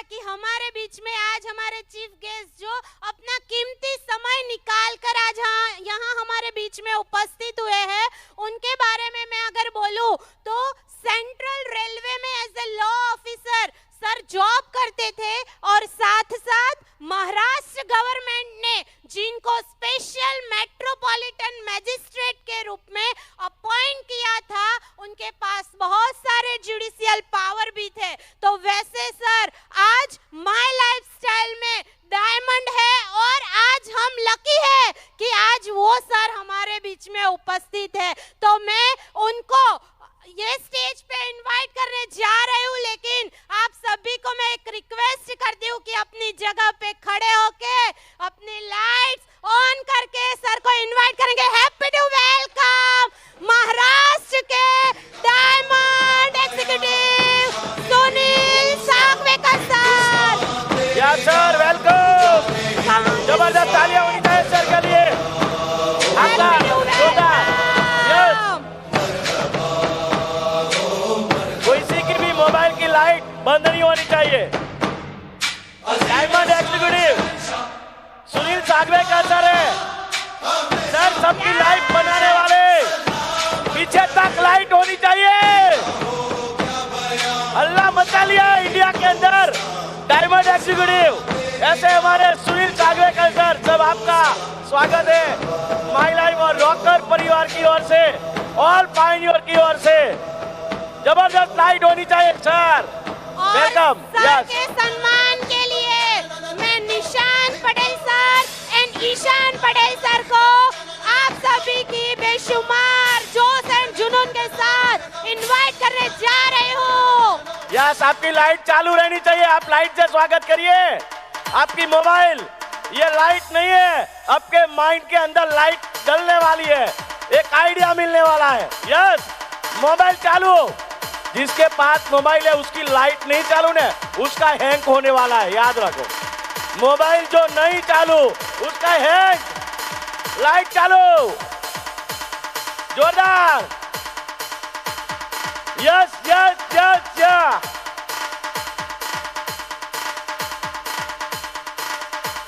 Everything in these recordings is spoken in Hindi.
कि हमारे बीच में आज हमारे चीफ गेस्ट जो अपना कीमती समय निकाल कर आज यहाँ हमारे बीच में उपस्थित हुए हैं, उनके बारे में मैं अगर बोलूं तो सेंट्रल रेलवे में as a law officer sir job करते थे और साथ साथ महाराष्ट्र गवर्नमेंट ने जिनको स्पेशल मेट्रोपॉलिटन मैजिस्ट्रेट के रूप में अपॉइंट किया था, उनके पास बहुत सारे जुडिशियल पावर भी थे। तो वैसे सर आज माय लाइफस्टाइल में डायमंड है और आज हम लकी है कि आज वो सर हमारे बीच में उपस्थित है। तो मैं उनको ये स्टेज पे इनवाइट करने जा रही हूँ, लेकिन आप सभी को मैं एक रिक्वेस्ट करती हूँ कि अपनी जगह पे खड़े होके अपनी लाइट्स ऑन करके सर को इनवाइट करेंगे। हैप्पी टू वेलकम महाराष्ट्र के diamond executive Sunil Sagvekar sir. या सर वेलकम, जबरदस्त तालियां होनी चाहिए सर के लिए। आपका जोरदार मोबाइल की लाइट बंद नहीं होनी चाहिए। Diamond executive Sunil Sagvekar sir है। सर सबकी लाइट बनाने वाले, पीछे तक लाइट होनी चाहिए। अल्लाह मचा लिया इंडिया के अंदर डायमंड एग्जीक्यूटिव। ऐसे हमारे सुनील सागवेकर सर, सब आपका स्वागत है माई लाइफ और रॉकर परिवार की ओर से, ऑल पायनियर की ओर से। जबरदस्त लाइट होनी चाहिए सर। वेलकम। सर के सम्मान के लिए मैं Nishan Patel sir and Ishan Patel sir को आप सभी की बेशुमार जोश एंड जुनून के साथ इनवाइट करने जा रही हूँ। यस, आपकी लाइट चालू रहनी चाहिए। आप लाइट से स्वागत करिए। आपकी मोबाइल ये लाइट नहीं है, आपके माइंड के अंदर लाइट जलने वाली है, एक आइडिया मिलने वाला है। यस, मोबाइल चालू। जिसके पास मोबाइल है उसकी लाइट नहीं चालू है, उसका हैंग होने वाला है, याद रखो। मोबाइल जो नहीं चालू उसका हैंग। लाइट चालू, जोरदार। Yes yes yes yes.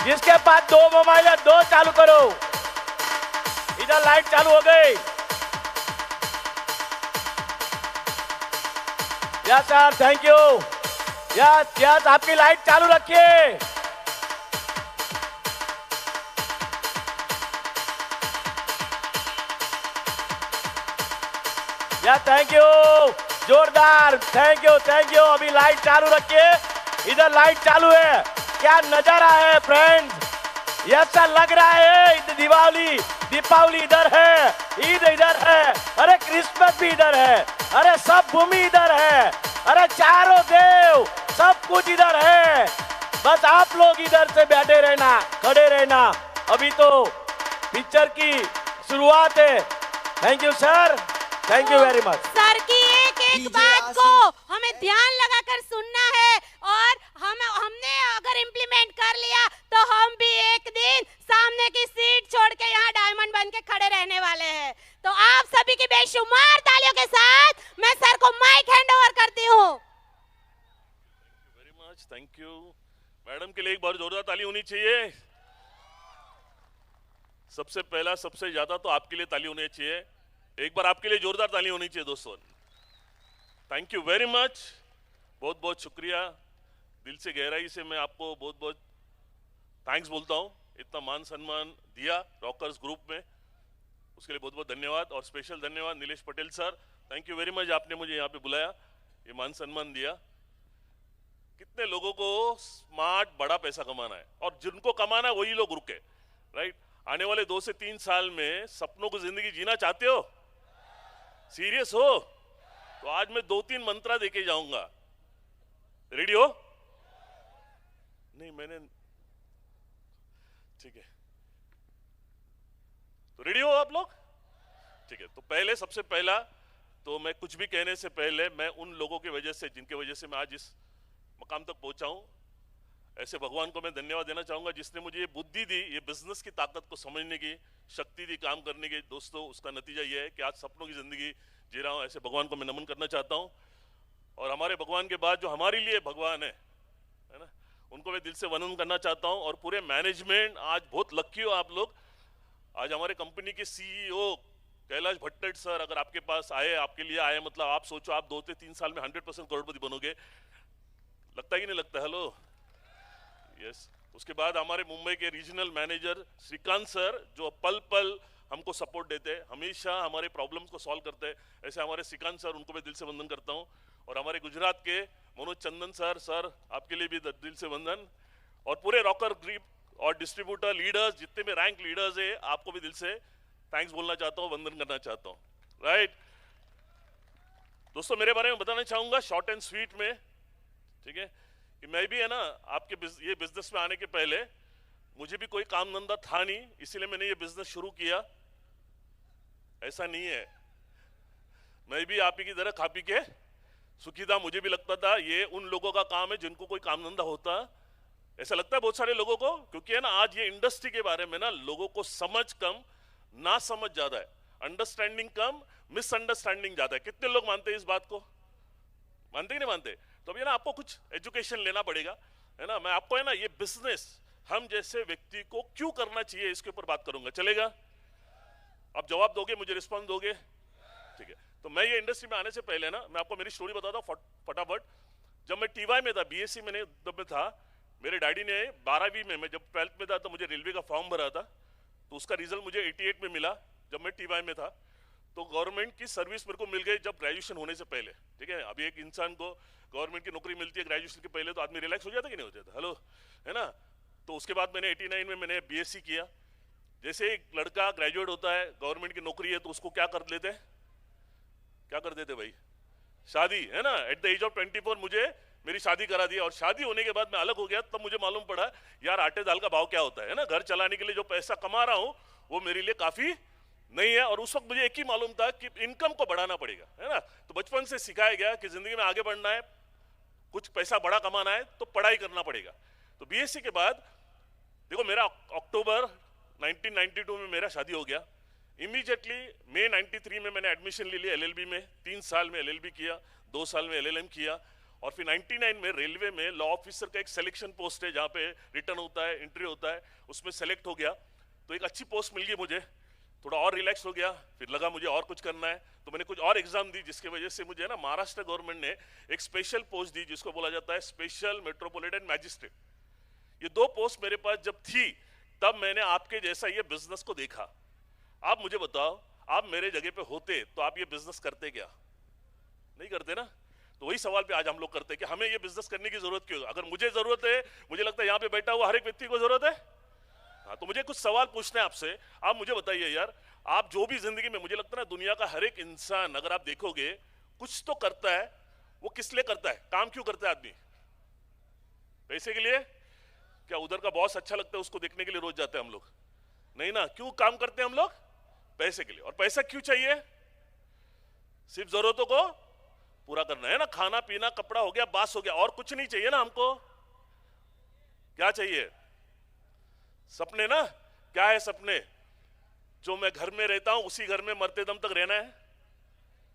जिसके पास दो मोबाइल है, दो चालू करो। इधर लाइट चालू हो गई। Yes sir, thank you. Yes yes, आपकी लाइट चालू रखिए। यस, थैंक यू, जोरदार, थैंक यू थैंक यू। अभी लाइट चालू रखिए। इधर लाइट चालू है। क्या नजारा है फ्रेंड्स। यस सर, लग रहा है दीपावली इधर है, ईद इधर है, अरे क्रिसमस भी इधर है, अरे सब भूमि इधर है, अरे चारों देव सब कुछ इधर है। बस आप लोग इधर से बैठे रहना, खड़े रहना। अभी तो पिक्चर की शुरुआत है। Thank you sir, thank you very much. Sir की एक बात को हमें ध्यान लगाकर सुनना है और हमने अगर इम्प्लीमेंट कर लिया तो हम भी एक दिन सामने की सीट छोड़ के यहाँ डायमंड बन के खड़े रहने वाले हैं। तो आप सभी की बेशुमार तालियों के साथ मैं सर को माइक हैंड ओवर करती हूँ। Very much, thank you. Madam के लिए एक बार जोरदार ताली होनी चाहिए। सबसे पहला, सबसे ज्यादा तो आपके लिए ताली होनी चाहिए। एक बार आपके लिए जोरदार ताली होनी चाहिए दोस्तों। थैंक यू वेरी मच, बहुत बहुत शुक्रिया। दिल से गहराई से मैं आपको बहुत बहुत थैंक्स बोलता हूँ। इतना मान सम्मान दिया रॉकर्स ग्रुप में, उसके लिए बहुत बहुत धन्यवाद। और स्पेशल धन्यवाद Nilesh Patel sir, thank you very much. आपने मुझे यहाँ पे बुलाया, ये मान सम्मान दिया। कितने लोगों को स्मार्ट बड़ा पैसा कमाना है और जिनको कमाना है वही लोग रुके, राइट। आने वाले 2 से 3 साल में सपनों को जिंदगी जीना चाहते हो, सीरियस हो, तो आज मैं 2-3 मंत्रा देके जाऊंगा। रेडी हो? नहीं, मैंने ठीक है, तो रेडी हो आप लोग? ठीक है, तो पहले सबसे पहला तो मैं कुछ भी कहने से पहले मैं उन लोगों की वजह से, जिनके वजह से मैं आज इस मकाम तक पहुंचा हूं, ऐसे भगवान को मैं धन्यवाद देना चाहूंगा जिसने मुझे ये बुद्धि दी, ये बिजनेस की ताकत को समझने की शक्ति दी, काम करने की। दोस्तों, उसका नतीजा ये है कि आज सपनों की जिंदगी जी रहा हूं। ऐसे भगवान को मैं नमन करना चाहता हूं। और हमारे भगवान के बाद जो हमारे लिए भगवान है ना, उनको मैं दिल से वंदन करना चाहता हूं। और पूरे मैनेजमेंट, आज बहुत लकी हो आप लोग। आज हमारे कंपनी के सीईओ कैलाश भट्टट सर अगर आपके पास आए, आपके लिए आए, मतलब आप सोचो आप 2 से 3 साल में 100% करोड़पति बनोगे। लगता ही नहीं लगता? Hello, yes. उसके बाद हमारे मुंबई के रीजनल मैनेजर श्रीकांत सर, जो पल पल हमको सपोर्ट देते हैं, हमेशा हमारे प्रॉब्लम्स को सॉल्व करते हैं, ऐसे हमारे श्रीकांत सर, उनको मैं दिल से वंदन करता हूं। और हमारे गुजरात के मनोज चंदन सर, आपके लिए भी दिल से वंदन। और पूरे रॉकर ग्रुप और डिस्ट्रीब्यूटर लीडर्स, जितने भी रैंक लीडर्स है, आपको भी दिल से थैंक्स बोलना चाहता हूँ, वंदन करना चाहता हूँ। राइट दोस्तों, मेरे बारे में बताना चाहूंगा शॉर्ट एंड स्वीट में, ठीक है, कि मैं भी है ना आपके ये बिजनेस में आने के पहले मुझे भी कोई काम धंधा था नहीं, इसीलिए मैंने ये बिजनेस शुरू किया। ऐसा नहीं है, मैं भी आप ही की तरह खा पी के सुखी था। मुझे भी लगता था ये उन लोगों का काम है जिनको कोई काम धंधा होता, ऐसा लगता है बहुत सारे लोगों को। क्योंकि है ना आज ये इंडस्ट्री के बारे में ना लोगों को समझ कम, ना समझ ज्यादा है, अंडरस्टैंडिंग कम, मिसअंडरस्टैंडिंग ज्यादा है। कितने लोग मानते हैं इस बात को? मानते ही नहीं मानते? तो अभी ना आपको कुछ एजुकेशन लेना पड़ेगा, है ना। मैं आपको है ना ये बिजनेस हम जैसे व्यक्ति को क्यों करना चाहिए इसके ऊपर बात करूंगा, चलेगा? आप जवाब दोगे, मुझे रिस्पॉन्स दोगे, ठीक है। तो मैं ये इंडस्ट्री में आने से पहले ना मैं आपको मेरी स्टोरी बताता हूँ फटाफट। जब मैं टीवाई में था, बीएससी मैंने जब में था, मेरे डैडी ने 12वीं में, मैं जब 12th में था तो मुझे रेलवे का फॉर्म भरा था, तो उसका रिजल्ट मुझे 88 में मिला जब मैं टीवाई में था। तो गवर्नमेंट की सर्विस मेरे को मिल गई जब ग्रेजुएशन होने से पहले, ठीक है। अभी एक इंसान को गवर्नमेंट की नौकरी मिलती है ग्रेजुएशन के पहले, तो आदमी रिलैक्स हो जाता है कि नहीं हो जाता? हेलो, है ना। तो उसके बाद मैंने 89 में मैंने बीएससी किया। जैसे एक लड़का ग्रेजुएट होता है, गवर्नमेंट की नौकरी है, तो उसको क्या कर लेते, क्या कर देते भाई? शादी, है ना। एट द एज ऑफ 24 मुझे मेरी शादी करा दी, और शादी होने के बाद मैं अलग हो गया। तब मुझे मालूम पड़ा यार आटे दाल का भाव क्या होता है ना। घर चलाने के लिए जो पैसा कमा रहा हूं वो मेरे लिए काफी नहीं है। और उस वक्त मुझे एक ही मालूम था कि इनकम को बढ़ाना पड़ेगा, है ना। तो बचपन से सिखाया गया कि जिंदगी में आगे बढ़ना है, कुछ पैसा बड़ा कमाना है, तो पढ़ाई करना पड़ेगा। तो बीएससी के बाद देखो मेरा अक्टूबर 1992 में मेरा शादी हो गया। इमीडिएटली मई 93 में मैंने एडमिशन ले लिया एलएलबी में। 3 साल में एलएलबी किया, 2 साल में एलएलएम किया, और फिर 99 में रेलवे में लॉ ऑफिसर का एक सिलेक्शन पोस्ट है जहाँ पे रिटर्न होता है, इंटरव्यू होता है, उसमें सेलेक्ट हो गया। तो एक अच्छी पोस्ट मिल गई मुझे, थोड़ा और रिलैक्स हो गया। फिर लगा मुझे और कुछ करना है, तो मैंने कुछ और एग्जाम दी, जिसकी वजह से मुझे ना महाराष्ट्र गवर्नमेंट ने एक स्पेशल पोस्ट दी जिसको बोला जाता है स्पेशल मेट्रोपॉलिटन मैजिस्ट्रेट। ये 2 पोस्ट मेरे पास जब थी, तब मैंने आपके जैसा ये बिजनेस को देखा। आप मुझे बताओ, आप मेरे जगह पे होते तो आप ये बिजनेस करते क्या? नहीं करते ना। तो वही सवाल पे आज हम लोग करते हैं कि हमें ये बिजनेस करने की जरूरत क्यों? अगर मुझे जरूरत है, मुझे लगता है यहाँ पे बैठा हुआ हर एक व्यक्ति को जरूरत है। हाँ, तो मुझे कुछ सवाल पूछना है आपसे। आप मुझे बताइए यार, आप जो भी जिंदगी में, मुझे लगता है ना दुनिया का हर एक इंसान अगर आप देखोगे कुछ तो करता है। वो किस लिए करता है? काम क्यों करता है आदमी? पैसे के लिए? क्या उधर का बॉस अच्छा लगता है उसको देखने के लिए रोज जाते हैं हम लोग? नहीं ना। क्यों काम करते हैं हम लोग? पैसे के लिए। और पैसा क्यों चाहिए? सिर्फ जरूरतों को पूरा करना है ना। खाना पीना कपड़ा हो गया, बास हो गया, और कुछ नहीं चाहिए ना हमको। क्या चाहिए? सपने ना। क्या है सपने? जो मैं घर में रहता हूं उसी घर में मरते दम तक रहना है?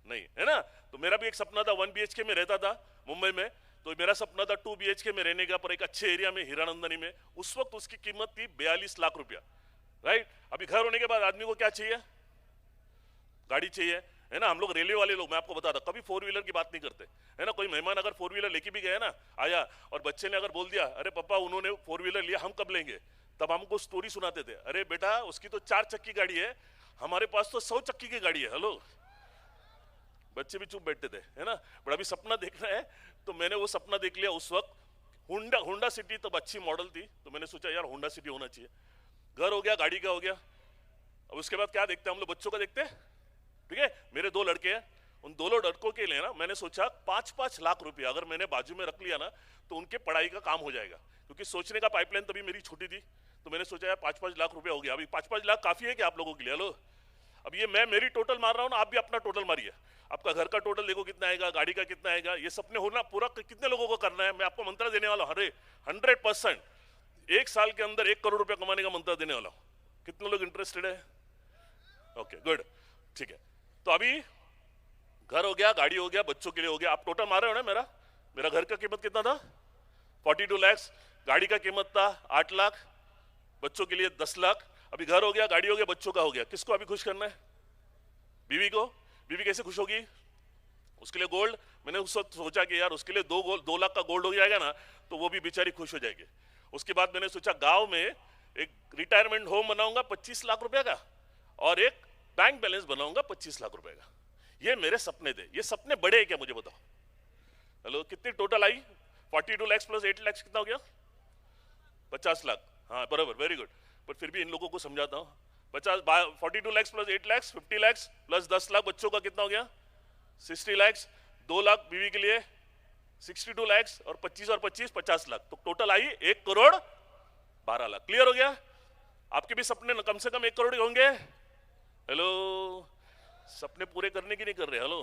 नहीं, है ना। तो मेरा भी एक सपना था, 1 BHK में रहता था मुंबई में। तो मेरा सपना था 2 BHK में रहने का, पर एक अच्छे एरिया में, हीरानंदनी में। उस वक्त उसकी कीमत थी 42 लाख रुपया, राइट। अभी घर होने के बाद आदमी को क्या चाहिए? गाड़ी चाहिए, है ना। हम लोग रेलवे वाले लोग, मैं आपको बता कभी 4 व्हीलर की बात नहीं करते, है ना। कोई मेहमान अगर 4 व्हीलर लेके भी गया ना, आया, और बच्चे ने अगर बोल दिया अरे पापा उन्होंने 4 व्हीलर लिया, हम कब लेंगे? तब हमको स्टोरी सुनाते थे, अरे बेटा उसकी तो 4 चक्की गाड़ी है, हमारे पास तो 100 चक्की की गाड़ी है। हेलो, बच्चे भी चुप बैठते थे, है ना। बट अभी सपना देखना है, तो मैंने वो सपना देख लिया उस वक्त। होंडा सिटी तब अच्छी मॉडल थी, तो मैंने सोचा यार होंडा सिटी होना चाहिए। घर हो गया, गाड़ी का हो गया। अब उसके बाद क्या देखते हैं हम लोग? बच्चों का देखते हैं, ठीक है। मेरे 2 लड़के हैं, उन दोनों लड़कों के लिए ना मैंने सोचा 5-5 लाख रुपया अगर मैंने बाजू में रख लिया ना, तो उनके पढ़ाई का काम हो जाएगा। क्योंकि सोचने का पाइपलाइन तभी मेरी छोटी थी, तो मैंने सोचा यार 5-5 लाख रुपया हो गया। अभी 5-5 लाख काफी है क्या आप लोगों के लिए? हेलो, अब ये मैं मेरी टोटल मार रहा हूँ ना, आप भी अपना टोटल मारिए। आपका घर का टोटल देखो कितना आएगा, गाड़ी का कितना आएगा। ये सपने होना पूरा कितने लोगों को करना है? मैं आपको मंत्र देने वाला हूँ, 100% 1 साल के अंदर 1 करोड़ रुपया कमाने का मंत्र देने वाला हूँ। कितने लोग इंटरेस्टेड है? ओके, गुड, ठीक है। तो अभी घर हो गया, गाड़ी हो गया, बच्चों के लिए हो गया। आप टोटल मार रहे हो ना। मेरा घर का कीमत कितना था? 42 लाख। गाड़ी का कीमत था 8 लाख, बच्चों के लिए 10 लाख, अभी घर हो गया, गाड़ी हो गया, बच्चों का हो गया। किसको अभी खुश करना है? बीवी को। बीवी कैसे खुश होगी? उसके लिए गोल्ड। मैंने उस वक्त सोचा कि यार उसके लिए 2 लाख का गोल्ड हो जाएगा ना तो वो भी बेचारी खुश हो जाएगी। उसके बाद मैंने सोचा गांव में एक रिटायरमेंट होम बनाऊंगा 25 लाख रुपए का और एक बैंक बैलेंस बनाऊंगा 25 लाख रुपए का। ये मेरे सपने थे। ये सपने बड़े हैं क्या मुझे बताओ? हेलो, कितनी total I? 42 lakh plus 8 lakh कितना हो गया? 50 लाख। हाँ बराबर, वेरी गुड। पर फिर भी इन लोगों को समझाता हूँ, 42 लाख प्लस 8 लाख 50 लाख प्लस 10 लाख बच्चों का कितना हो गया? 60 लाख। 2 लाख बीवी के लिए 62 लाख और 25 और 25 50 लाख, तो total I 1 crore 12 lakh. Clear हो गया? आपके भी सपने कम से कम 1 करोड़ होंगे। हेलो, सपने पूरे करने की नहीं कर रहे। हेलो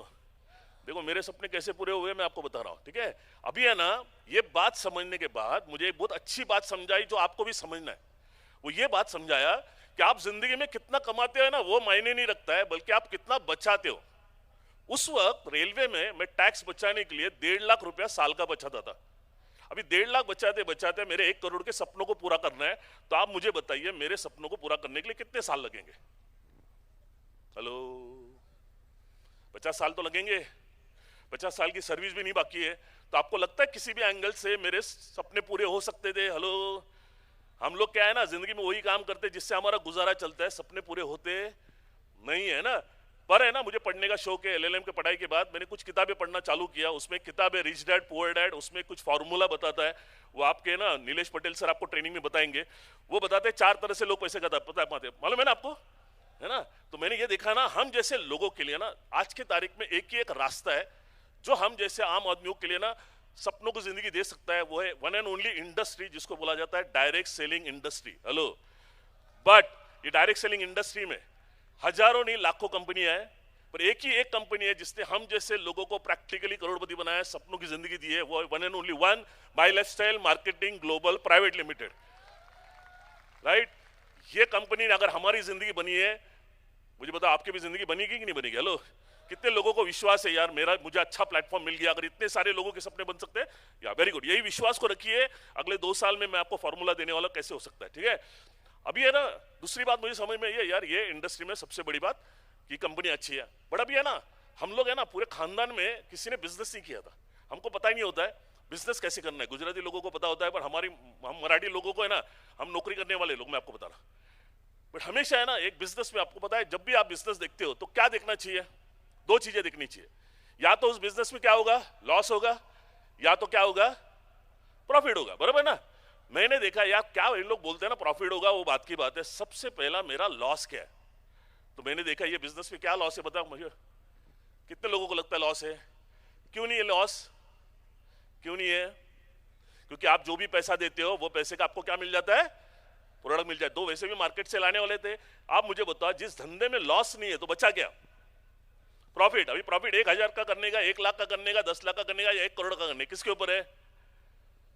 देखो मेरे सपने कैसे पूरे हुए मैं आपको बता रहा हूं, ठीक है? अभी है ना, ये बात समझने के बाद मुझे एक बहुत अच्छी बात समझाई जो आपको भी समझना है। वो ये बात समझाया कि आप जिंदगी में कितना कमाते हो ना वो मायने नहीं रखता है, बल्कि आप कितना बचाते हो। उस वक्त रेलवे में मैं टैक्स बचाने के लिए 1.5 लाख रुपया साल का बचाता था। अभी 1.5 लाख बचाते बचाते मेरे 1 करोड़ के सपनों को पूरा करना है, तो आप मुझे बताइए मेरे सपनों को पूरा करने के लिए कितने साल लगेंगे? हेलो, 50 साल तो लगेंगे। 50 साल की सर्विस भी नहीं बाकी है, तो आपको लगता है किसी भी एंगल से मेरे सपने पूरे हो सकते थे? हेलो, हम लोग क्या है ना, जिंदगी में वही काम करते जिससे हमारा गुजारा चलता है, सपने पूरे होते नहीं है ना। पर है ना, मुझे पढ़ने का शौक है। एलएलएम के पढ़ाई के बाद मैंने कुछ किताबें पढ़ना चालू किया। उसमें किताब है रिच डैड पुअर डैड, उसमें कुछ फार्मूला बताता है। वो आपके ना नीलेश पटेल सर आपको ट्रेनिंग में बताएंगे। वो बताते हैं 4 तरह से लोग पैसे कमाते हैं, मालूम है ना आपको, है ना? तो मैंने ये देखा ना, हम जैसे लोगों के लिए ना आज की तारीख में एक ही एक रास्ता है जो हम जैसे आम आदमियों के लिए ना सपनों को जिंदगी दे सकता है। वो है वन एंड ओनली इंडस्ट्री, जिसको बोला जाता है direct selling industry. Hello, but ये डायरेक्ट सेलिंग इंडस्ट्री में हजारों नहीं लाखों कंपनियां हैं, पर एक ही एक कंपनी है जिसने हम जैसे लोगों को प्रैक्टिकली करोड़पति बनाया, सपनों की जिंदगी दी है। वो one and only one, my lifestyle marketing global private limited, right? ये कंपनी अगर हमारी जिंदगी बनी है, मुझे बताओ आपकी भी जिंदगी बनेगी कि नहीं बनेगी? हेलो, कितने लोगों को विश्वास है यार मुझे अच्छा प्लेटफॉर्म मिल गया, अगर इतने सारे लोगों के सपने बन सकते हैं, या वेरी गुड। यही विश्वास को रखिए। अगले 2 साल में मैं आपको फॉर्मूला देने वाला कैसे हो सकता है, ठीक है? अभी है ना, दूसरी बात मुझे समझ में आई है यार, ये इंडस्ट्री में सबसे बड़ी बात कि कंपनी अच्छी है। बड़ा भी है ना, हम लोग है ना पूरे खानदान में किसी ने बिजनेस नहीं किया था, हमको पता ही नहीं होता है बिजनेस कैसे करना है। गुजराती लोगों को पता होता है, पर हम मराठी लोगों को है ना, हम नौकरी करने वाले लोग, मैं आपको बता रहा। बट हमेशा है ना एक बिजनेस में आपको पता है, जब भी आप बिजनेस देखते हो तो क्या देखना चाहिए? 2 चीजें देखनी चाहिए। या तो उस बिजनेस में क्या होगा, लॉस होगा, या तो क्या होगा, प्रॉफिट होगा। बराबर ना? मैंने देखा यार, क्या इन लोग बोलते हैं ना प्रॉफिट होगा, वो बात की बात है। सबसे पहला मेरा लॉस क्या है, तो मैंने देखा ये बिजनेस में क्या लॉस है, बताओ मुझे। कितने लोगों को लगता है लॉस है? क्यों नहीं है लॉस? क्यों नहीं है? क्योंकि आप जो भी पैसा देते हो वो पैसे का आपको क्या मिल जाता है? प्रोडक्ट मिल जाए। 2 वैसे भी मार्केट से लाने वाले थे। आप मुझे बताओ, जिस धंधे में लॉस नहीं है तो बचा क्या? प्रॉफिट। अभी प्रॉफिट 1000 का करने का, 1 लाख का करने का, 10 लाख का करने का, या 1 करोड़ का करने, किसके ऊपर है?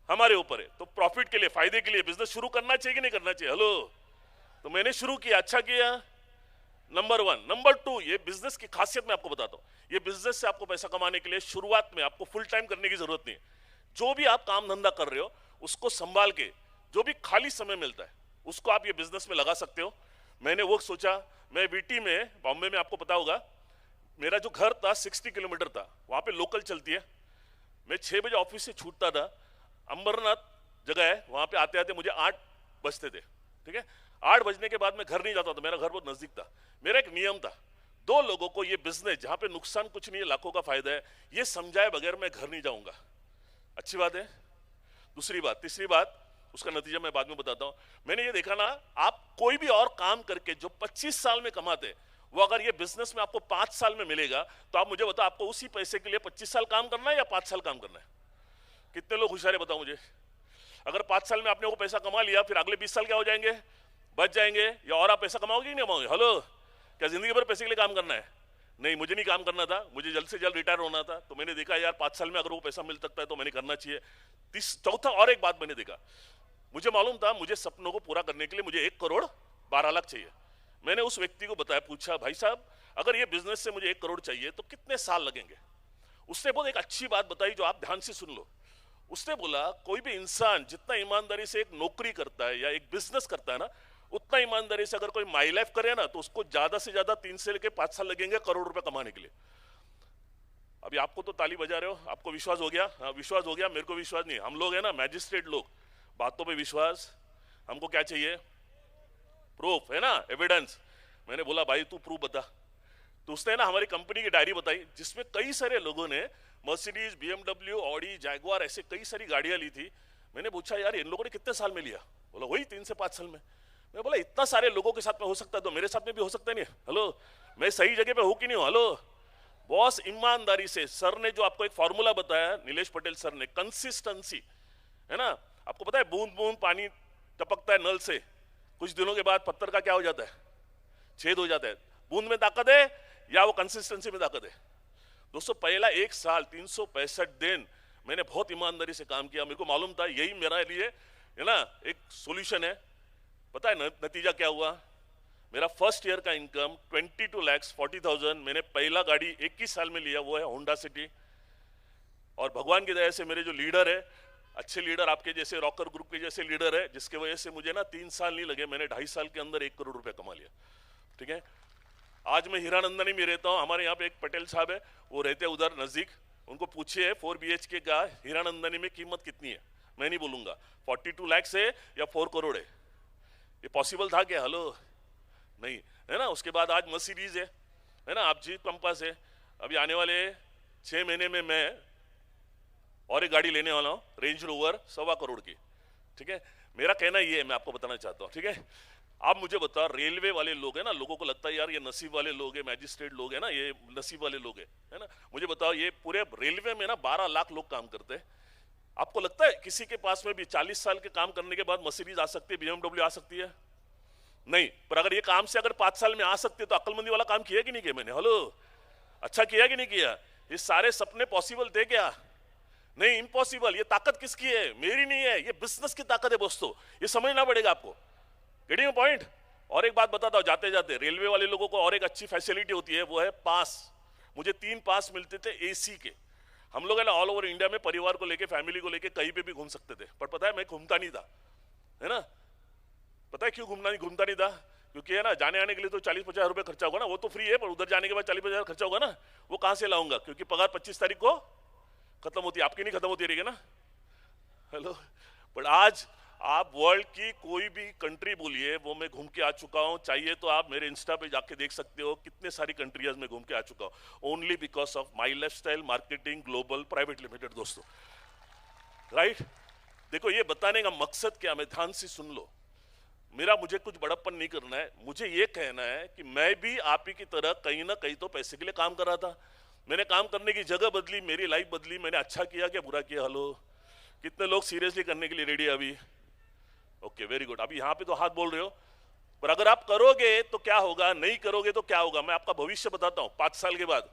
हमारे ऊपर है। तो प्रॉफिट के लिए, फायदे के लिए बिजनेस शुरू करना चाहिए कि नहीं करना चाहिए? हेलो, तो मैंने शुरू किया, अच्छा किया, नंबर 1। नंबर 2, ये बिजनेस की खासियत मैं आपको बताता हूं। ये बिजनेस से आपको पैसा कमाने के लिए शुरुआत में आपको फुल टाइम करने की जरूरत नहीं है। जो भी आप काम धंधा कर रहे हो उसको संभाल के, जो भी खाली समय मिलता है उसको आप ये बिजनेस में लगा सकते हो। मैंने वो सोचा, मैं बीटी में, बॉम्बे में, आपको पता होगा, मेरा जो घर था 60 किलोमीटर था, वहां पे लोकल चलती है। मैं 6 बजे ऑफिस से छूटता था, अंबरनाथ जगह है, वहां पे आते आते मुझे 8 बजते थे, ठीक है? 8 बजने के बाद मैं घर नहीं जाता था, मेरा घर बहुत नजदीक था। मेरा एक नियम था, 2 लोगों को ये बिजनेस जहां पे नुकसान कुछ नहीं है, लाखों का फायदा है, ये समझाए बगैर मैं घर नहीं जाऊंगा। अच्छी बात है। दूसरी बात, तीसरी बात, उसका नतीजा मैं बाद में बताता हूं। मैंने ये देखा ना, आप कोई भी और काम करके जो 25 साल में कमाते, वो अगर ये बिजनेस में आपको 5 साल में मिलेगा, तो आप मुझे बताओ आपको उसी पैसे के लिए 25 साल काम करना है या 5 साल काम करना है? कितने लोग होशियार है बताओ मुझे। अगर 5 साल में आपने वो पैसा कमा लिया, फिर अगले 20 साल क्या हो जाएंगे? बच जाएंगे। या और आप पैसा कमाओगे कि नहीं कमाओगे? हेलो, क्या जिंदगी भर पैसे के लिए काम करना है? नहीं, मुझे नहीं काम करना था, मुझे जल्द से जल्द रिटायर होना था। तो मैंने देखा यार 5 साल में अगर वो पैसा मिल सकता है तो मैंने करना चाहिए। चौथा और एक बात मैंने देखा, मुझे मालूम था मुझे सपनों को पूरा करने के लिए मुझे 1 करोड़ 12 लाख चाहिए। मैंने उस व्यक्ति को बताया, पूछा, भाई साहब अगर ये बिजनेस से मुझे 1 करोड़ चाहिए तो कितने साल लगेंगे? उसने बहुत एक अच्छी बात बताई जो आप ध्यान से सुन लो। उसने बोला कोई भी इंसान जितना ईमानदारी से एक नौकरी करता है या एक बिजनेस करता है ना, उतना ईमानदारी से अगर कोई माई लाइफ करे ना, तो उसको ज्यादा से ज्यादा 3 से लेके 5 साल लगेंगे करोड़ रुपए कमाने के लिए। अभी आपको तो ताली बजा रहे हो, आपको विश्वास हो गया? हाँ, विश्वास हो गया। मेरे को विश्वास नहीं। हम लोग है ना मैजिस्ट्रेट लोग, बातों पे विश्वास। हमको क्या चाहिए? प्रूफ, है ना, एविडेंस। मैंने बोला भाई तू प्रूफ बता। तो उसने ना हमारी कंपनी की डायरी बताई जिसमें कई सारे लोगों ने मर्सिडीज, बीएमडब्ल्यू, ऑडी, जैगुआर ऐसे कई सारी गाड़ियां ली थी। मैंने पूछा यार इन लोगों ने कितने साल में लिया? बोला वही 3 से 5 साल में। मैं बोला इतना सारे लोगों के साथ में हो सकता है तो मेरे साथ में भी हो सकता है नहीं? हेलो, मैं सही जगह पे हूं कि नहीं हूं? हेलो बॉस, ईमानदारी से सर ने जो आपको एक फॉर्मूला बताया, नीलेश पटेल सर ने, कंसिस्टेंसी, है ना। आपको पता है बूंद बूंद पानी टपकता है नल से, कुछ दिनों के बाद पत्थर का क्या हो जाता है? छेद हो जाता है। बूंद में ताकत है या वो कंसिस्टेंसी में ताकत है? दोस्तों पहला 1 साल 365 दिन मैंने बहुत ईमानदारी से काम किया। मेरे को मालूम था यही मेरे लिए, है ना, एक सॉल्यूशन है। पता है नतीजा क्या हुआ? मेरा फर्स्ट ईयर का इनकम 22,40,000 मैंने पहला गाड़ी 21 साल में लिया, वो है होंडा सिटी। और भगवान की दया से मेरे जो लीडर है, अच्छे लीडर आपके जैसे रॉकर ग्रुप के जैसे लीडर है, जिसके वजह से मुझे ना 3 साल नहीं लगे, मैंने 2.5 साल के अंदर 1 करोड़ रुपए कमा लिया। ठीक है, आज मैं हीरानंदनी में रहता हूँ। हमारे यहाँ पे एक पटेल साहब है, वो रहते हैं उधर नजदीक। उनको पूछिए 4 BHK का हीरानंदनी में कीमत कितनी है? मैं नहीं बोलूंगा 42 लाख है या 4 करोड़ है। ये पॉसिबल था क्या? हेलो, नहीं, है ना। उसके बाद आज मर्सिडीज है ना, आप जीप कंपास है। अभी आने वाले 6 महीने में मैं और एक गाड़ी लेने वाला हूँ, रेंज रोवर 1.25 करोड़ की। ठीक है, मेरा कहना ये है, मैं आपको बताना चाहता हूँ। ठीक है, आप मुझे बताओ, रेलवे वाले लोग है ना, लोगों को लगता है यार ये नसीब वाले लोग है, मैजिस्ट्रेट लोग है ना, ये नसीब वाले लोग है ना। मुझे बताओ, ये पूरे रेलवे में ना 12 लाख लोग काम करते हैं। आपको लगता है किसी के पास में भी 40 साल के काम करने के बाद मर्सिडीज आ सकती है, BMW आ सकती है? नहीं। पर अगर ये काम से अगर 5 साल में आ सकते तो अक्लमंदी वाला काम किया कि नहीं किया मैंने? हेलो, अच्छा किया कि नहीं किया? ये सारे सपने पॉसिबल थे क्या? नहीं, इम्पॉसिबल। ये ताकत किसकी है? मेरी नहीं है, ये बिजनेस की ताकत है दोस्तों। ये समझना पड़ेगा आपको। Getting point? और एक बात बताता हूं जाते जाते, रेलवे वाले लोगों को और एक अच्छी फैसिलिटी होती है, वो है पास। मुझे 3 पास मिलते थे AC के। हम लोग है ना ऑल ओवर इंडिया में परिवार को लेके, फैमिली को लेके कहीं पे भी घूम सकते थे। पर पता है मैं घूमता नहीं था, है ना। पता है क्यों घूमता नहीं था? क्योंकि है ना, जाने आने के लिए तो 40-50 रुपए खर्चा होगा ना, वो तो फ्री है, पर उधर जाने के बाद 40-50 खर्चा होगा ना, वो कहां से लाऊंगा? क्योंकि पगार 25 तारीख को खत्म होती है, आपकी नहीं खत्म होती रहेगी ना। हेलो, बट आज आप वर्ल्ड की कोई भी कंट्री बोलिए, वो मैं घूम के आ चुका हूं। चाहिए तो आप मेरे इंस्टा पे जाके देख सकते हो कितने सारी कंट्रीज में घूम के आ चुका हूं, only because of my lifestyle marketing global private limited. दोस्तों राइट, देखो ये बताने का मकसद क्या, मैं ध्यान से सुन लो। मुझे कुछ बड़प्पन नहीं करना है, मुझे ये कहना है कि मैं भी आप ही की तरह कहीं ना कहीं तो पैसे के लिए काम कर रहा था। मैंने काम करने की जगह बदली, मेरी लाइफ बदली। मैंने अच्छा किया क्या बुरा किया? हेलो, कितने लोग सीरियसली करने के लिए रेडी है अभी? Okay, very good. अभी यहाँ पे तो हाथ बोल रहे हो, पर अगर आप करोगे तो क्या होगा, नहीं करोगे तो क्या होगा? मैं आपका भविष्य बताता हूँ। 5 साल के बाद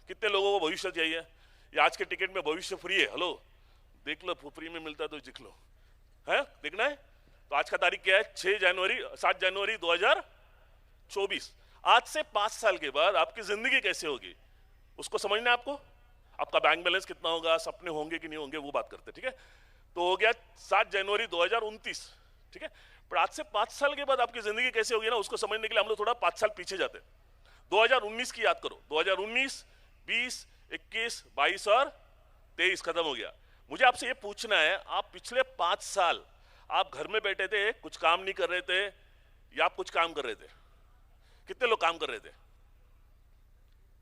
कितने लोगों को भविष्य चाहिए? ये आज के टिकट में भविष्य फ्री है। हेलो, देख लो, फ्री में मिलता है तो देख लो, है देखना है तो। आज का तारीख क्या है? 7 जनवरी 2024। आज से 5 साल के बाद आपकी जिंदगी कैसे होगी उसको समझना है आपको। आपका बैंक बैलेंस कितना होगा, सपने होंगे कि नहीं होंगे, वो बात करते। ठीक है, तो हो गया 7 जनवरी 2029। ठीक है, पर आज से 5 साल के बाद आपकी जिंदगी कैसे होगी ना, उसको समझने के लिए हम लोग थोड़ा 5 साल पीछे जाते हैं। 2019 की याद करो। 2019, 20, 21, 22 और 23 खत्म हो गया। मुझे आपसे ये पूछना है, आप पिछले 5 साल आप घर में बैठे थे, कुछ काम नहीं कर रहे थे, या आप कुछ काम कर रहे थे? कितने लोग काम कर रहे थे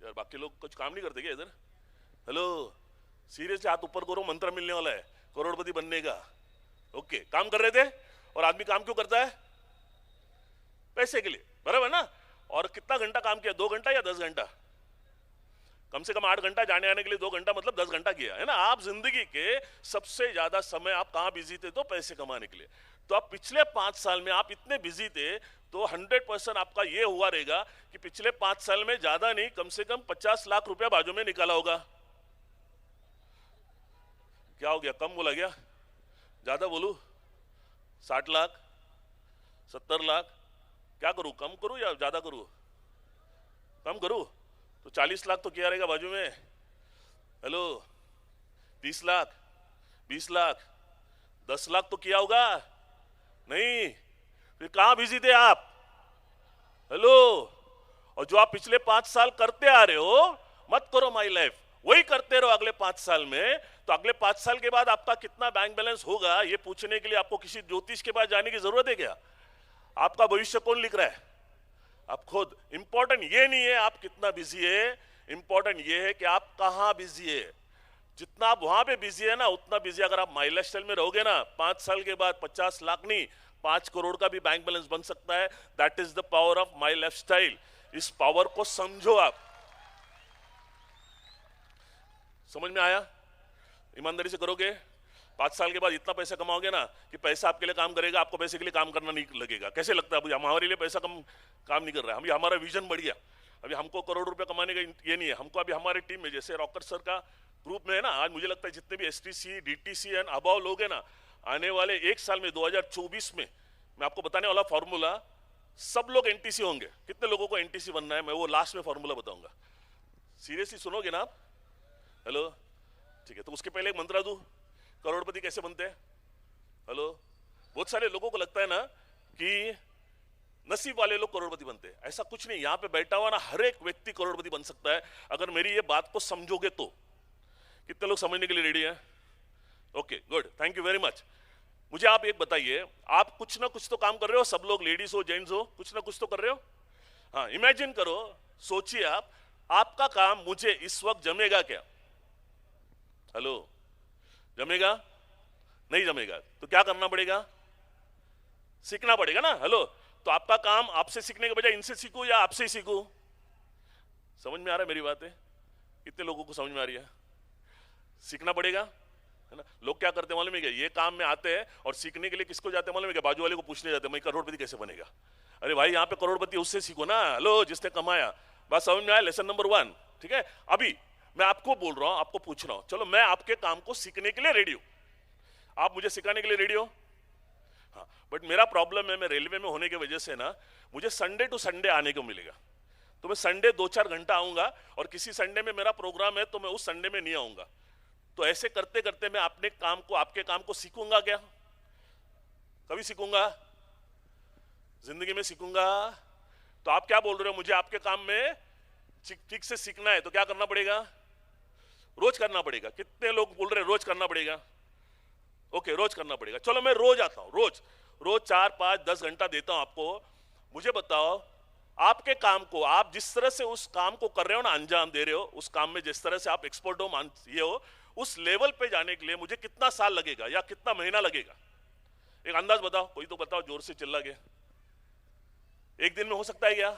यार? बाकी लोग कुछ काम नहीं करते क्या इधर? हेलो, सीरियसली हाथ ऊपर करो, मंत्र मिलने वाला है करोड़पति बनने का। ओके, काम कर रहे थे। और आदमी काम क्यों करता है? पैसे के लिए, बराबर ना। और कितना घंटा काम किया? 2 घंटा या 10 घंटा? कम से कम 8 घंटा, जाने आने के लिए 2 घंटा, मतलब 10 घंटा किया है ना। आप जिंदगी के सबसे ज्यादा समय आप कहां बिजी थे? तो पैसे कमाने के लिए। तो आप पिछले 5 साल में आप इतने बिजी थे, तो 100% आपका ये हुआ रहेगा कि पिछले 5 साल में ज्यादा नहीं, कम से कम 50 लाख रुपया बाजू में निकाला होगा। क्या हो गया? कम बोला गया? ज्यादा बोलू? 60 लाख, 70 लाख? क्या करूं, कम करूं या ज्यादा करूं? कम करूं तो 40 लाख तो क्या रहेगा बाजू में? हेलो, 30 लाख, 20 लाख, 10 लाख तो किया होगा नहीं? फिर कहां बिजी थे आप? हेलो। और जो आप पिछले 5 साल करते आ रहे हो, मत करो माई लाइफ, वही करते रहो अगले 5 साल में। तो अगले 5 साल के बाद आपका कितना बैंक बैलेंस होगा, ये पूछने के लिए आपको किसी ज्योतिष के पास जाने की जरूरत है क्या? आपका भविष्य कौन लिख रहा है? आप खुद। इंपॉर्टेंट ये नहीं है आप कितना बिजी है, इंपॉर्टेंट ये है कि आप कहां बिजी है। जितना आप वहां पे बिजी है ना, उतना बिजी अगर आप माई लाइफ स्टाइल में रहोगे ना, 5 साल के बाद 50 लाख नहीं, 5 करोड़ का भी बैंक बैलेंस बन सकता है। That is the power of my life style. इस पावर को समझो आप। समझ में आया? ईमानदारी से करोगे, 5 साल के बाद इतना पैसा कमाओगे ना कि पैसा आपके लिए काम करेगा, आपको पैसे के लिए काम करना नहीं लगेगा। कैसे लगता है? अभी हमारे लिए पैसा काम नहीं कर रहा है, अभी हमारा विजन बढ़ गया। अभी हमको करोड़ रुपए कमाने का ये नहीं है, हमको अभी हमारे टीम में जैसे रॉकर सर का ग्रुप में है ना, आज मुझे लगता है जितने भी STC, DTC एंड अबाव लोग हैं ना, आने वाले 1 साल में 2024 में मैं आपको बताने वाला फॉर्मूला, सब लोग NTC होंगे। कितने लोगों को NTC बनना है, मैं वो लास्ट में फॉर्मूला बताऊंगा। सीरियसली सुनोगे ना आप? हेलो, ठीक है। तो उसके पहले एक मंत्रा दूं, करोड़पति कैसे बनते हैं? हेलो। बहुत सारे लोगों को लगता है ना कि नसीब वाले लोग करोड़पति बनते हैं, ऐसा कुछ नहीं। यहां पे बैठा हुआ ना हर एक व्यक्ति करोड़पति बन सकता है, अगर मेरी ये बात को समझोगे तो। कितने लोग समझने के लिए रेडी हैं? Okay, good, thank you very much. मुझे आप एक बताइए, आप कुछ ना कुछ तो काम कर रहे हो, सब लोग, लेडीज हो जेंट्स हो, कुछ ना कुछ तो कर रहे हो। हाँ, इमेजिन करो, सोचिए आप, आपका काम मुझे इस वक्त जमेगा क्या? हेलो, जमेगा? नहीं जमेगा तो क्या करना पड़ेगा? सीखना पड़ेगा ना। हेलो, तो आपका काम आपसे सीखने के बजाय इनसे सीखूं या आपसे ही सीखूं? समझ में आ रहा है मेरी बातें? कितने लोगों को समझ में आ रही है? सीखना पड़ेगा, है ना। लोग क्या करते हैं मालूम है क्या? ये काम में आते हैं और सीखने के लिए किसको जाते हैं मालूम है क्या? बाजू वाले को पूछने जाते हैं, मैं करोड़पति कैसे बनेगा। अरे भाई, यहाँ पे करोड़पति उससे सीखो ना, हेलो, जिसने कमाया। बात समझ में आया? लेसन नंबर 1, ठीक है। अभी मैं आपको बोल रहा हूं, आपको पूछ रहा हूं, चलो मैं आपके काम को सीखने के लिए रेडी हूं, आप मुझे सिखाने के लिए रेडी हो? हाँ, बट मेरा प्रॉब्लम है, मैं रेलवे में होने की वजह से ना, मुझे संडे टू संडे आने को मिलेगा। तो मैं संडे 2-4 घंटा आऊंगा, और किसी संडे में मेरा प्रोग्राम है तो मैं उस संडे में नहीं आऊंगा। तो ऐसे करते करते मैं अपने काम को, आपके काम को सीखूंगा क्या? कभी सीखूंगा? जिंदगी में सीखूंगा? तो आप क्या बोल रहे हो, मुझे आपके काम में ठीक से सीखना है तो क्या करना पड़ेगा? रोज करना पड़ेगा। कितने लोग बोल रहे हैं रोज करना पड़ेगा? ओके, रोज करना पड़ेगा। चलो मैं रोज आता हूं, रोज 4-5-10 घंटा देता हूं आपको। मुझे बताओ, आपके काम को, आप जिस तरह से उस काम को कर रहे हो ना, अंजाम दे रहे हो, उस काम में जिस तरह से आप एक्सपर्ट हो, ये हो, उस लेवल पे जाने के लिए मुझे कितना साल लगेगा या कितना महीना लगेगा? एक अंदाज बताओ, कोई तो बताओ, जोर से चिल्ला के। 1 दिन में हो सकता है क्या?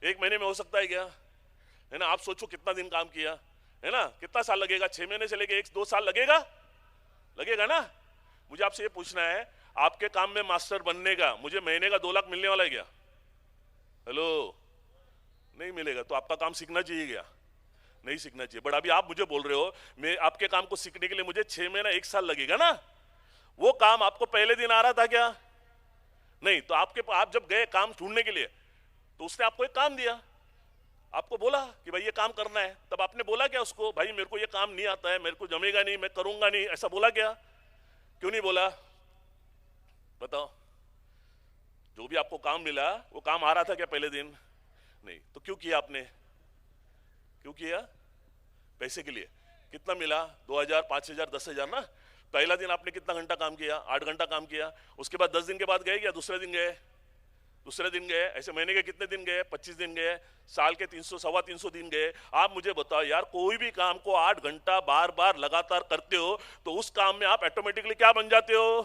1 महीने में हो सकता है क्या? है ना। आप सोचो कितना दिन काम किया, है ना, कितना साल लगेगा? 6 महीने से लेके 1-2 साल लगेगा ना। मुझे आपसे ये पूछना है, आपके काम में मास्टर बनने का मुझे महीने का 2 लाख मिलने वाला है क्या? हेलो, नहीं मिलेगा। तो आपका काम सीखना चाहिए क्या? नहीं सीखना चाहिए। बट अभी आप मुझे बोल रहे हो मैं आपके काम को सीखने के लिए मुझे 6 महीना 1 साल लगेगा ना। वो काम आपको पहले दिन आ रहा था क्या? नहीं। तो आप जब गए काम ढूंढने के लिए, तो उसने आपको एक काम दिया, आपको बोला कि भाई ये काम करना है, तब आपने बोला क्या उसको, भाई मेरे को ये काम नहीं आता है, मेरे को जमेगा नहीं, मैं करूंगा नहीं, ऐसा बोला क्या? क्यों नहीं बोला? बताओ। जो भी आपको काम मिला, वो काम आ रहा था क्या पहले दिन? नहीं। तो क्यों किया आपने? क्यों किया? पैसे के लिए। कितना मिला? 2000, 5000, 10,000 ना। पहला दिन आपने कितना घंटा काम किया? 8 घंटा काम किया। उसके बाद 10 दिन के बाद गए क्या? दूसरे दिन गए। ऐसे महीने के कितने दिन गए? 25 दिन गए। साल के 300, 325 दिन गए। आप मुझे बताओ यार, कोई भी काम को 8 घंटा बार बार लगातार करते हो तो उस काम में आप ऑटोमेटिकली क्या बन जाते हो?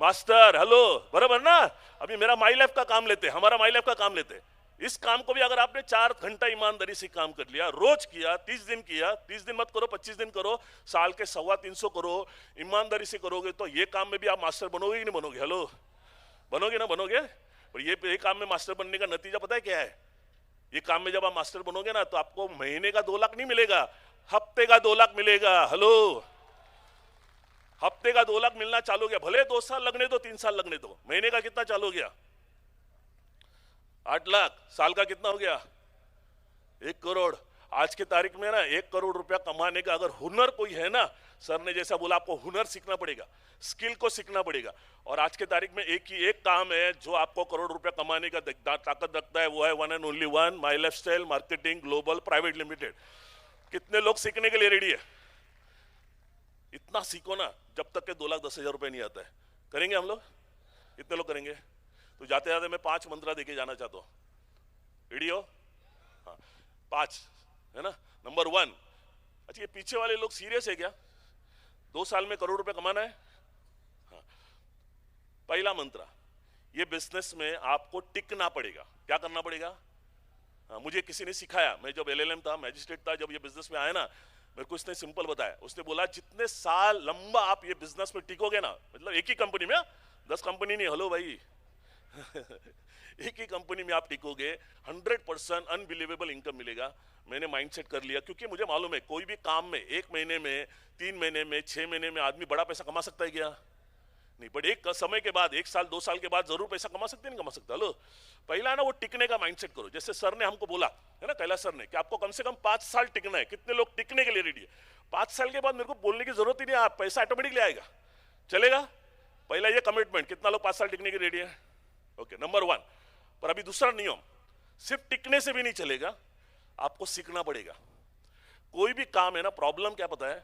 मास्टर। हेलो, बराबर ना। अभी मेरा माई लाइफ का काम लेते, हमारा माई लाइफ का काम लेते। इस काम को भी अगर आपने 4 घंटा ईमानदारी से काम कर लिया, रोज किया, 30 दिन किया, 30 दिन मत करो, 25 दिन करो, साल के 325 करो, ईमानदारी से करोगे तो ये काम में भी आप मास्टर बनोगे कि नहीं बनोगे? हेलो, बनोगे ना? बनोगे। और ये काम में मास्टर बनने का नतीजा पता है क्या है? ये काम में जब आप मास्टर बनोगे ना, तो आपको महीने का 2 लाख नहीं मिलेगा, हफ्ते का 2 लाख मिलेगा। हेलो, हफ्ते का 2 लाख मिलना चालू हो गया। भले 2 साल लगने दो, 3 साल लगने दो। महीने का कितना चालू हो गया? 8 लाख। साल का कितना हो गया? 1 करोड़। आज की तारीख में ना 1 करोड़ रुपया कमाने का अगर हुनर कोई है ना, सर ने जैसा बोला, आपको हुनर सीखना पड़ेगा, स्किल को सीखना पड़ेगा। और आज के तारीख में एक ही एक काम है जो आपको करोड़ रुपया कमाने का ताकत रखता है, वो है one and only one, my lifestyle marketing global private limited. कितने लोग सीखने के लिए रेडी है? इतना सीखो ना जब तक के 2,10,000 रुपए नहीं आता है। करेंगे हम लोग? कितने लोग करेंगे? तो जाते जाते मैं 5 मंत्र देके जाना चाहता हूँ। रेडी हो? हाँ, 5 है ना। नंबर 1, अच्छा ये पीछे वाले लोग सीरियस है क्या? 2 साल में करोड़ रुपए कमाना है? हाँ। पहला मंत्र, ये बिजनेस में आपको टिकना पड़ेगा। क्या करना पड़ेगा? हाँ, मुझे किसी ने सिखाया, मैं जब LLM था, मैजिस्ट्रेट था, जब ये बिजनेस में आया ना, मेरे को उसने सिंपल बताया। उसने बोला जितने साल लंबा आप ये बिजनेस में टिकोगे ना, मतलब एक ही कंपनी में, 10 कंपनी नहीं, हेलो भाई एक ही कंपनी में आप टिकोगे, 100% अनबिलीवेबल इनकम मिलेगा। मैंने माइंडसेट कर लिया, क्योंकि मुझे मालूम है कोई भी काम में 1 महीने में, 3 महीने में, 6 महीने में आदमी बड़ा पैसा कमा सकता है क्या? नहीं, बट एक समय के बाद, 1 साल 2 साल के बाद जरूर पैसा कमा सकते हैं, नहीं कमा सकता। लो, पहला ना वो टिकने का माइंडसेट करो। जैसे सर ने हमको बोला है ना, कैलाश सर ने, कि आपको कम से कम 5 साल टिकना है। कितने लोग टिकने के लिए रेडी है? 5 साल के बाद मेरे को बोलने की जरूरत ही नहीं, आप पैसा ऑटोमेटिकली आएगा, चलेगा। पहला ये कमिटमेंट, कितना लोग 5 साल टिकने के रेडी है? Okay, number 1। पर अभी दूसरा नियम, सिर्फ टिकने से भी नहीं चलेगा, आपको सीखना पड़ेगा। कोई भी काम है ना, प्रॉब्लम क्या पता है,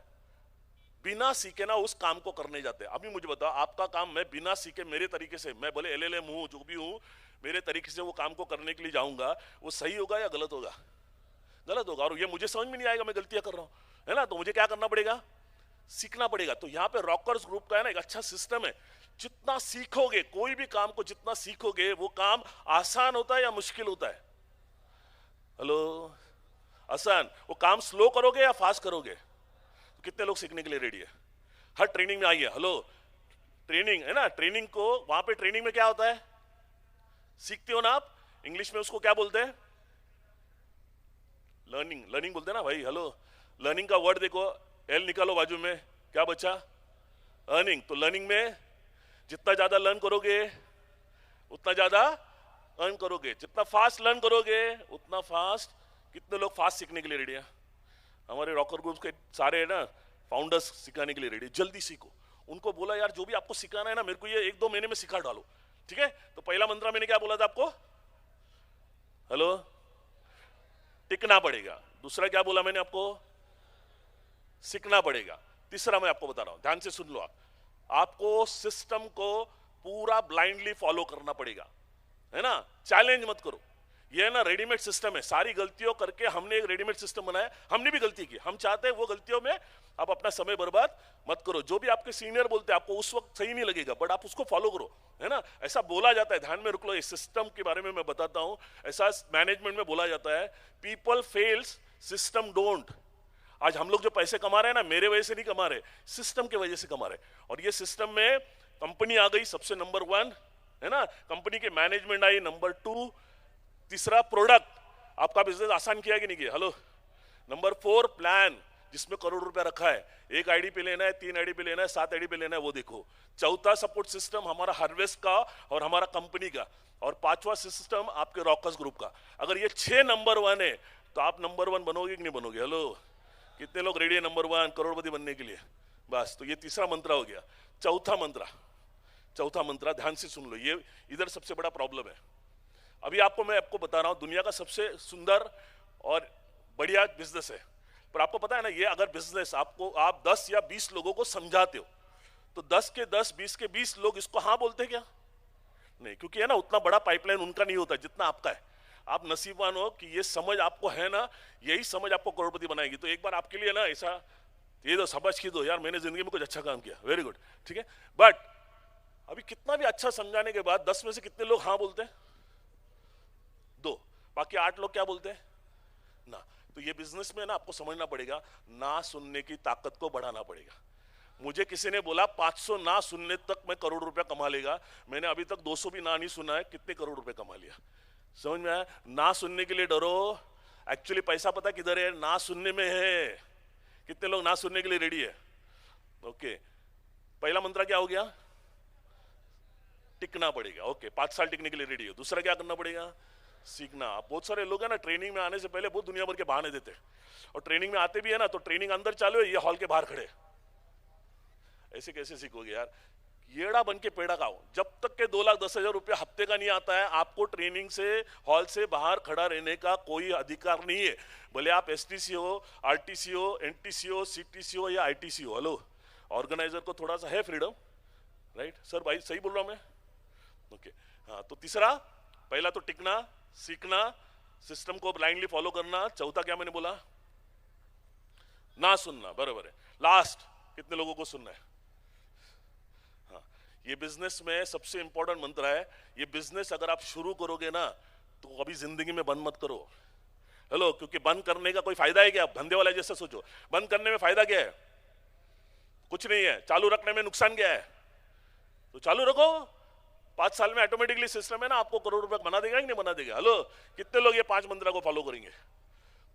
बिना सीखे ना उस काम को करने जाते हैं। अभी मुझे बताओ, आपका काम मैं बिना सीखे, मेरे तरीके से, मैं बोले LLM हूं, जो भी हूं, मेरे तरीके से वो काम को करने के लिए जाऊंगा, वो सही होगा या गलत होगा? गलत होगा। और ये मुझे समझ में नहीं आएगा, मैं गलतियां कर रहा हूं, है ना। तो मुझे क्या करना पड़ेगा? सीखना पड़ेगा। तो यहाँ पे रॉकर्स ग्रुप का है ना एक अच्छा सिस्टम है। जितना सीखोगे, कोई भी काम को जितना सीखोगे, वो काम आसान होता है या मुश्किल होता है? हेलो, आसान। वो काम स्लो करोगे या फास्ट करोगे? तो कितने लोग सीखने के लिए रेडी है? हर ट्रेनिंग में आइए। हेलो, ट्रेनिंग है ना, ट्रेनिंग को, वहां पे ट्रेनिंग में क्या होता है? सीखते हो ना आप, इंग्लिश में उसको क्या बोलते हैं? लर्निंग। लर्निंग बोलते हैं ना भाई। हेलो, लर्निंग का वर्ड देखो, L निकालो बाजू में, क्या बचा? अर्निंग। तो लर्निंग में जितना ज्यादा लर्न करोगे उतना ज्यादा अर्न करोगे, जितना फास्ट लर्न करोगे उतना फास्ट। कितने लोग फास्ट सीखने के लिए रेडी है? हमारे रॉकर ग्रुप के सारे है ना फाउंडर्स सिखाने के लिए रेडी। जल्दी सीखो। उनको बोला यार जो भी आपको सिखाना है ना, मेरे को ये 1-2 महीने में सिखा डालो, ठीक है। तो पहला मंत्र मैंने क्या बोला था आपको? हेलो, टिकना पड़ेगा। दूसरा क्या बोला मैंने आपको? सीखना पड़ेगा। तीसरा मैं आपको बता रहा हूं, ध्यान से सुन लो आप। आपको सिस्टम को पूरा ब्लाइंडली फॉलो करना पड़ेगा, है ना। चैलेंज मत करो। ये ना रेडीमेड सिस्टम है, सारी गलतियों करके हमने एक रेडीमेड सिस्टम बनाया। हमने भी गलती की, हम चाहते हैं वो गलतियों में आप अपना समय बर्बाद मत करो। जो भी आपके सीनियर बोलते हैं आपको उस वक्त सही नहीं लगेगा, बट आप उसको फॉलो करो, है ना। ऐसा बोला जाता है, ध्यान में रख लो, इस सिस्टम के बारे में मैं बताता हूं। ऐसा मैनेजमेंट में बोला जाता है, पीपल फेल्स, सिस्टम डोंट। आज हम लोग जो पैसे कमा रहे हैं ना, मेरे वजह से नहीं कमा रहे, सिस्टम के वजह से कमा रहे। और ये सिस्टम में कंपनी आ गई सबसे नंबर 1, है ना। कंपनी के मैनेजमेंट आई नंबर 2। तीसरा प्रोडक्ट, आपका बिजनेस आसान किया कि नहीं किया? हेलो। नंबर 4 प्लान, जिसमें करोड़ रुपया रखा है। 1 आईडी पे लेना है, 3 आईडी पे लेना है, 7 आईडी पे लेना है, वो देखो। चौथा सपोर्ट सिस्टम हमारा हार्वेस्ट का और हमारा कंपनी का। और 5वां सिस्टम आपके रॉकर्स ग्रुप का। अगर ये 6 नंबर 1 है तो आप नंबर 1 बनोगे कि नहीं बनोगे? हेलो, कितने लोग रेडी है नंबर 1 करोड़पति बनने के लिए? बस, तो ये तीसरा मंत्र हो गया। चौथा मंत्र ध्यान से सुन लो, ये इधर सबसे बड़ा प्रॉब्लम है। अभी मैं आपको बता रहा हूं, दुनिया का सबसे सुंदर और बढ़िया बिजनेस है। पर आपको पता है ना, ये अगर बिजनेस आप 10 या 20 लोगों को समझाते हो, तो 10 के 10, 20 के 20 लोग इसको हाँ बोलते क्या? नहीं, क्योंकि है ना उतना बड़ा पाइपलाइन उनका नहीं होता जितना आपका है। आप नसीबवान हो कि ये समझ आपको है ना, यही समझ आपको करोड़पति बनाएगी। तो एक बार आपके लिए ना ऐसा ये दो समझ की दो, यार मैंने जिंदगी में कुछ अच्छा काम किया, वेरी गुड, ठीक है। बट अभी कितना भी अच्छा समझाने के बाद 10 में से कितने लोग हाँ बोलते हैं? 2, बाकी 8 लोग क्या बोलते हैं? ना। तो ये बिजनेस में ना आपको समझना पड़ेगा, ना सुनने की ताकत को बढ़ाना पड़ेगा। मुझे किसी ने बोला 500 ना सुनने तक मैं करोड़ रुपया कमा लेगा। मैंने अभी तक 200 भी ना नहीं सुना है, कितने करोड़ रुपए कमा लिया? समझ में आया? ना सुनने के लिए डरो, एक्चुअली पैसा पता किधर है? ना सुनने में है। कितने लोग ना सुनने के लिए रेडी है? ओके, पहला मंत्र क्या हो गया? टिकना पड़ेगा। ओके, 5 साल टिकने के लिए रेडी हो। दूसरा क्या करना पड़ेगा? सीखना। बहुत सारे लोग है ना, ट्रेनिंग में आने से पहले बहुत दुनिया भर के बहाने देते हैं, और ट्रेनिंग में आते भी है ना तो ट्रेनिंग अंदर चालू है, ये हॉल के बाहर खड़े, ऐसे कैसे सीखोगे यार? येड़ा बन के पेड़ा खाओ। जब तक के 2,10,000 रुपये हफ्ते का नहीं आता है, आपको ट्रेनिंग से, हॉल से बाहर खड़ा रहने का कोई अधिकार नहीं है। भले आप एसटीसी हो, आरटीसी हो, एनटीसी हो, सीटीसी हो या आईटीसी हो। हेलो, ऑर्गेनाइजर को थोड़ा सा है फ्रीडम, राइट सर? भाई सही बोल रहा हूं मैं? ओके हाँ, तो तीसरा, पहला तो टिकना, सीखना, सिस्टम को ब्लाइंडली फॉलो करना। चौथा क्या मैंने बोला? ना सुनना, बराबर है। लास्ट, कितने लोगों को सुनना है? हाँ, ये बिजनेस में सबसे इंपॉर्टेंट मंत्र है। ये बिजनेस अगर आप शुरू करोगे ना, तो अभी जिंदगी में बंद मत करो। हेलो, क्योंकि बंद करने का कोई फायदा है क्या? धंधे वाला जैसे सोचो, बंद करने में फायदा क्या है? कुछ नहीं है। चालू रखने में नुकसान क्या है? तो चालू रखो। 5 साल में ऑटोमेटिकली सिस्टम है ना, आपको करोड़ रुपए बना देगा कि नहीं बना देगा? हेलो, कितने लोग ये 5 मंत्रा को फॉलो करेंगे?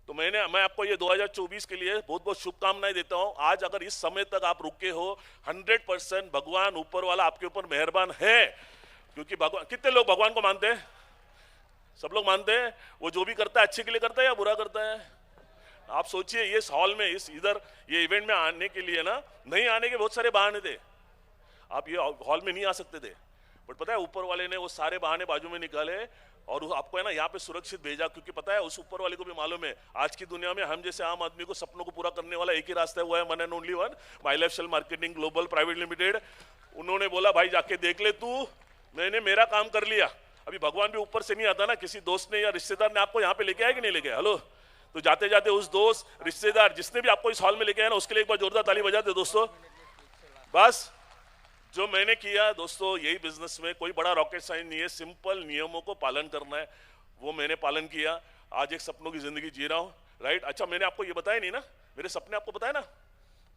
तो मैं आपको ये 2024 के लिए बहुत बहुत शुभकामनाएं देता हूं। आज अगर इस समय तक आप रुके हो, 100% भगवान ऊपर वाला आपके ऊपर मेहरबान है। क्योंकि भगवान, कितने लोग भगवान को मानते हैं? सब लोग मानते हैं। वो जो भी करता है अच्छे के लिए करता है या बुरा करता है? आप सोचिए, इस हॉल में, इधर ये इवेंट में आने के लिए ना, नहीं आने के बहुत सारे बहाने थे। आप ये हॉल में नहीं आ सकते थे, बट पता है ऊपर वाले ने वो सारे बहाने बाजू में निकाले और आपको है ना यहाँ पे सुरक्षित भेजा। क्योंकि पता है उस ऊपर वाले को भी मालूम है, आज की दुनिया में हम जैसे आम आदमी को सपनों को पूरा करने वाला एक ही रास्ता है, वो है one and only one, my life style marketing global private limited. उन्होंने बोला भाई जाके देख ले तू, मैंने मेरा काम कर लिया। अभी भगवान भी ऊपर से नहीं आता ना, किसी दोस्त ने या रिश्तेदार ने आपको यहाँ पे लेके आया कि नहीं लेके आया? हेलो, तो जाते जाते उस दोस्त, रिश्तेदार, जिसने भी आपको इस हॉल में लेके आया ना, उसके लिए एक बार जोरदार ताली बजा दे दोस्तों। बस जो मैंने किया दोस्तों, यही बिजनेस में कोई बड़ा रॉकेट साइंस नहीं है, सिंपल नियमों को पालन करना है, वो मैंने पालन किया। आज एक सपनों की जिंदगी जी रहा हूँ, राइट? अच्छा, मैंने आपको ये बताया नहीं ना, मेरे सपने आपको बताया ना।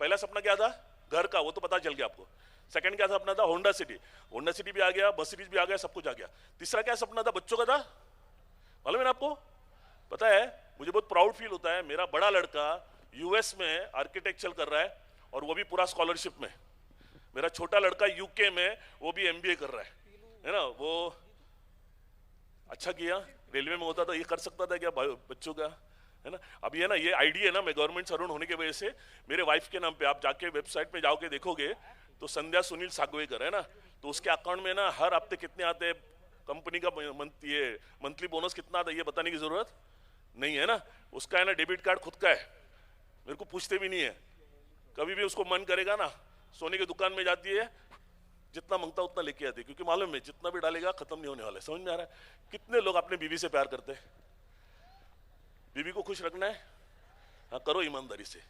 पहला सपना क्या था? घर का, वो तो पता चल गया आपको। सेकंड क्या सपना था? Honda city. होंडा सिटी भी आ गया, मर्सिडीज भी आ गया, सब कुछ आ गया। तीसरा क्या सपना था? बच्चों का था, मालूम है ना आपको? पता है, मुझे बहुत प्राउड फील होता है, मेरा बड़ा लड़का यूएस में आर्किटेक्चर कर रहा है और वो भी पूरा स्कॉलरशिप में। मेरा छोटा लड़का यूके में, वो भी एमबीए कर रहा है ना? वो अच्छा किया, रेलवे में होता तो ये कर सकता था क्या बच्चों का, है ना? अभी है ना, ये आईडी है ना, मैं गवर्नमेंट सर्वेंट होने की वजह से मेरे वाइफ के नाम पे, आप जाके वेबसाइट पे जाओगे देखोगे तो संध्या सुनील सागवेकर है ना, तो उसके अकाउंट में ना हर हफ्ते कितने आते हैं, कंपनी का मंथली बोनस कितना आता है ये बताने की जरूरत नहीं है ना। उसका है ना डेबिट कार्ड खुद का है, मेरे को पूछते भी नहीं है। कभी भी उसको मन करेगा ना, सोने की दुकान में जाती है, जितना मांगता उतना लेके आती है, क्योंकि मालूम है जितना भी डालेगा खत्म नहीं होने वाला है। समझ में आ रहा है? कितने लोग अपने बीवी से प्यार करते हैं? बीवी को खुश रखना है, हाँ करो ईमानदारी से।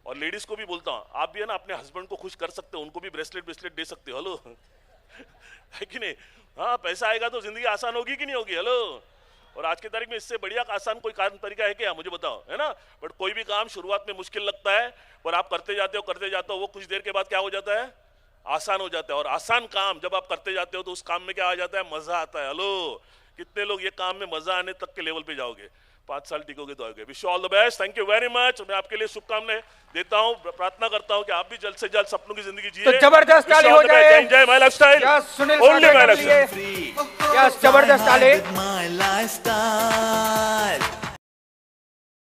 और लेडीज को भी बोलता हूँ, आप भी है ना अपने हस्बैंड को खुश कर सकते हो, उनको भी ब्रेसलेट दे सकते हो। हेलो है कि नहीं? हाँ, पैसा आएगा तो जिंदगी आसान होगी कि नहीं होगी? हेलो, और आज की तारीख में इससे बढ़िया आसान कोई काम तरीका है क्या? मुझे बताओ, है ना? बट कोई भी काम शुरुआत में मुश्किल लगता है, पर आप करते जाते हो, वो कुछ देर के बाद क्या हो जाता है? आसान हो जाता है। और आसान काम जब आप करते जाते हो तो उस काम में क्या आ जाता है? मजा आता है। हेलो, कितने लोग ये काम में मजा आने तक के लेवल पे जाओगे? 5 साल टिकोगे तो आओगे। Wish you all the best, thank you very much. मैं आपके लिए शुभकामनाएं देता हूं, प्रार्थना करता हूं कि आप भी जल्द से जल्द सपनों की जिंदगी जिए। तो जबरदस्त ताली हो जाए। जय my lifestyle, only my lifestyle. जबरदस्त ताली।